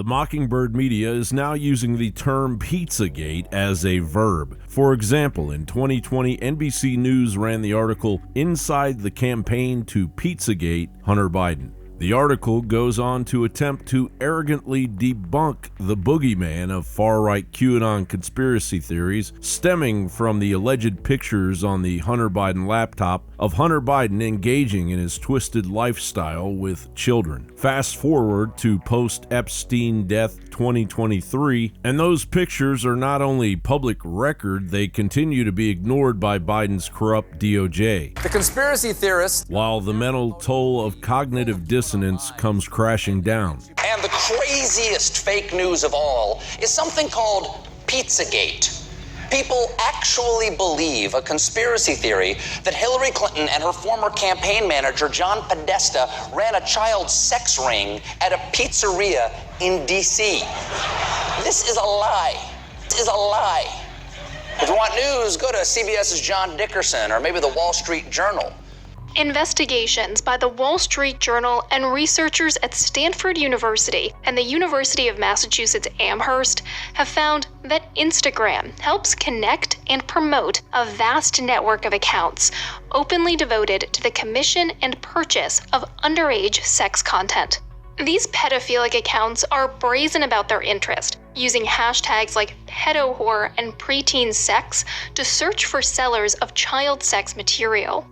The Mockingbird media is now using the term Pizzagate as a verb. For example, in 2020, NBC News ran the article Inside the Campaign to Pizzagate Hunter Biden. The article goes on to attempt to arrogantly debunk the boogeyman of far-right QAnon conspiracy theories stemming from the alleged pictures on the Hunter Biden laptop of Hunter Biden engaging in his twisted lifestyle with children. Fast forward to post-Epstein death 2023, and those pictures are not only public record, they continue to be ignored by Biden's corrupt DOJ. The conspiracy theorists, while the mental toll of cognitive dissonance comes crashing down. And the craziest fake news of all is something called Pizzagate. People actually believe a conspiracy theory that Hillary Clinton and her former campaign manager, John Podesta, ran a child sex ring at a pizzeria in D.C. This is a lie. This is a lie. If you want news, go to CBS's John Dickerson or maybe the Wall Street Journal. Investigations by the Wall Street Journal and researchers at Stanford University and the University of Massachusetts Amherst have found that Instagram helps connect and promote a vast network of accounts openly devoted to the commission and purchase of underage sex content. These pedophilic accounts are brazen about their interest, using hashtags like pedo-whore and preteen sex to search for sellers of child sex material.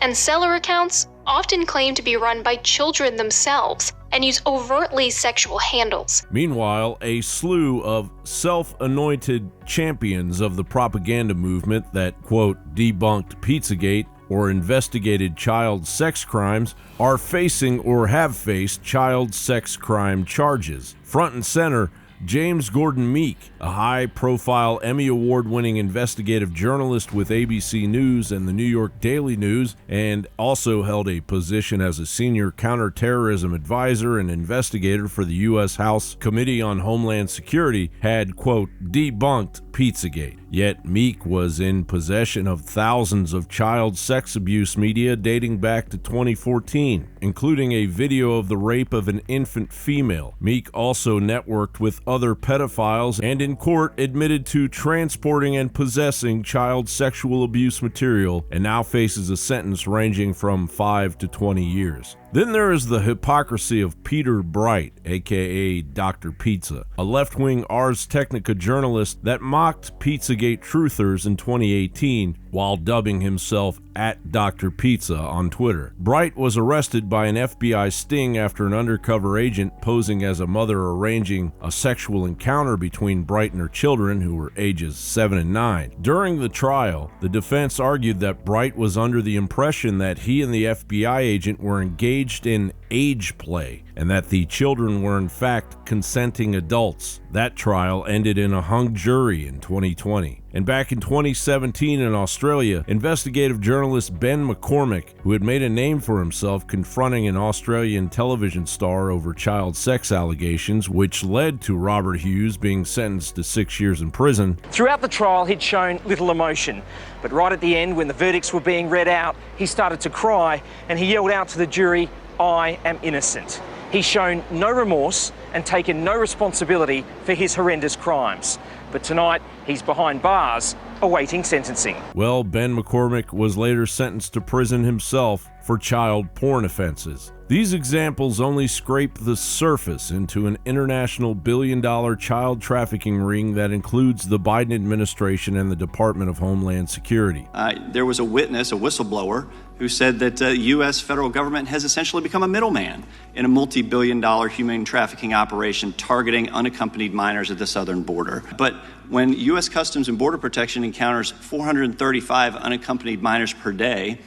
And seller accounts often claim to be run by children themselves and use overtly sexual handles. Meanwhile, a slew of self-anointed champions of the propaganda movement that, quote, debunked Pizzagate or investigated child sex crimes are facing or have faced child sex crime charges. Front and center, James Gordon Meek, a high-profile Emmy Award-winning investigative journalist with ABC News and the New York Daily News, and also held a position as a senior counterterrorism advisor and investigator for the U.S. House Committee on Homeland Security, had, quote, debunked Pizzagate. Yet Meek was in possession of thousands of child sex abuse media dating back to 2014, including a video of the rape of an infant female. Meek also networked with other pedophiles and in court admitted to transporting and possessing child sexual abuse material and now faces a sentence ranging from 5 to 20 years. Then there is the hypocrisy of Peter Bright, aka Dr. Pizza, a left-wing Ars Technica journalist that mocked Pizzagate truthers in 2018 while dubbing himself at Dr. Pizza on Twitter. Bright was arrested by an FBI sting after an undercover agent posing as a mother arranging a sexual encounter between Bright and her children, who were ages 7 and 9. During the trial, the defense argued that Bright was under the impression that he and the FBI agent were engaged in age play and that the children were in fact consenting adults. That trial ended in a hung jury in 2020. And back in 2017 in Australia, investigative journalist Ben McCormick, who had made a name for himself confronting an Australian television star over child sex allegations, which led to Robert Hughes being sentenced to 6 years in prison. Throughout the trial, he'd shown little emotion, but right at the end, when the verdicts were being read out, he started to cry and he yelled out to the jury, "I am innocent." He's shown no remorse and taken no responsibility for his horrendous crimes. But tonight, he's behind bars, awaiting sentencing. Well, Ben McCormick was later sentenced to prison himself for child porn offenses. These examples only scrape the surface into an international billion-dollar child trafficking ring that includes the Biden administration and the Department of Homeland Security. There was a witness, a whistleblower, who said that the U.S. federal government has essentially become a middleman in a multi-billion-dollar human trafficking operation targeting unaccompanied minors at the southern border. But when U.S. Customs and Border Protection encounters 435 unaccompanied minors per day,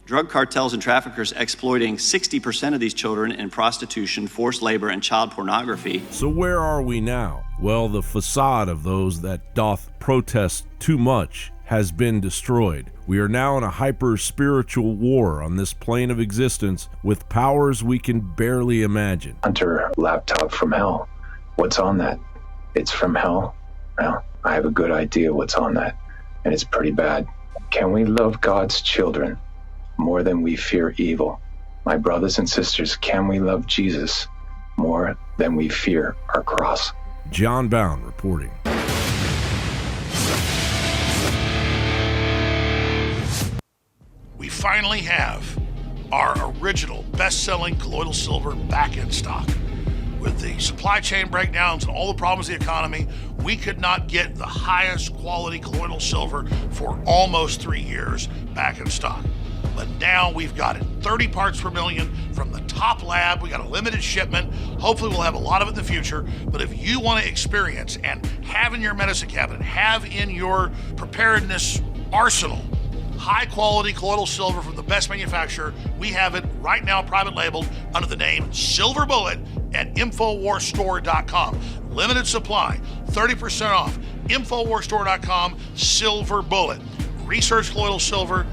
drug cartels and traffickers exploiting 60% of these children in prostitution, forced labor, and child pornography. So where are we now? Well, the facade of those that doth protest too much has been destroyed. We are now in a hyper-spiritual war on this plane of existence with powers we can barely imagine. Hunter laptop from hell. What's on that? It's from hell? Well, I have a good idea what's on that, and it's pretty bad. Can we love God's children more than we fear evil? My brothers and sisters, can we love Jesus more than we fear our cross. John Bound reporting. We finally have our original best-selling colloidal silver back in stock. With the supply chain breakdowns and all the problems of the economy, we could not get the highest quality colloidal silver for almost 3 years back in stock. But now we've got it 30 parts per million from the top lab. We got a limited shipment. Hopefully we'll have a lot of it in the future. But if you want to experience and have in your medicine cabinet, have in your preparedness arsenal, high quality colloidal silver from the best manufacturer, we have it right now private labeled under the name Silver Bullet at InfoWarsStore.com. Limited supply, 30% off. InfoWarsStore.com, Silver Bullet. Research colloidal silver,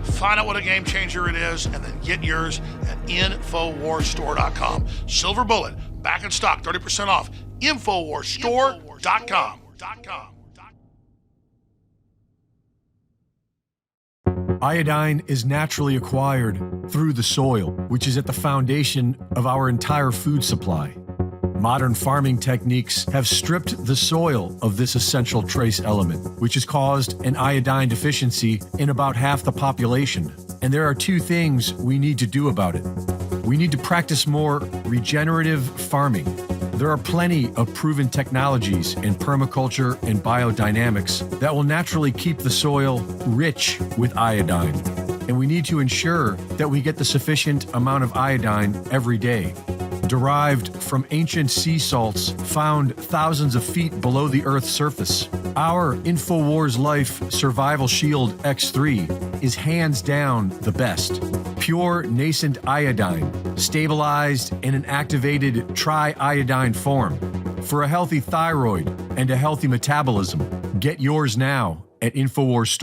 find out what a game changer it is, and then get yours at InfoWarsStore.com. Silver Bullet, back in stock, 30% off. InfoWarsStore.com. Iodine is naturally acquired through the soil, which is at the foundation of our entire food supply. Modern farming techniques have stripped the soil of this essential trace element, which has caused an iodine deficiency in about half the population. And there are two things we need to do about it. We need to practice more regenerative farming. There are plenty of proven technologies in permaculture and biodynamics that will naturally keep the soil rich with iodine. And we need to ensure that we get the sufficient amount of iodine every day. Derived from ancient sea salts found thousands of feet below the Earth's surface, our InfoWars Life Survival Shield X3 is hands down the best. Pure nascent iodine, stabilized in an activated triiodine form. For a healthy thyroid and a healthy metabolism, get yours now at InfoWars Store.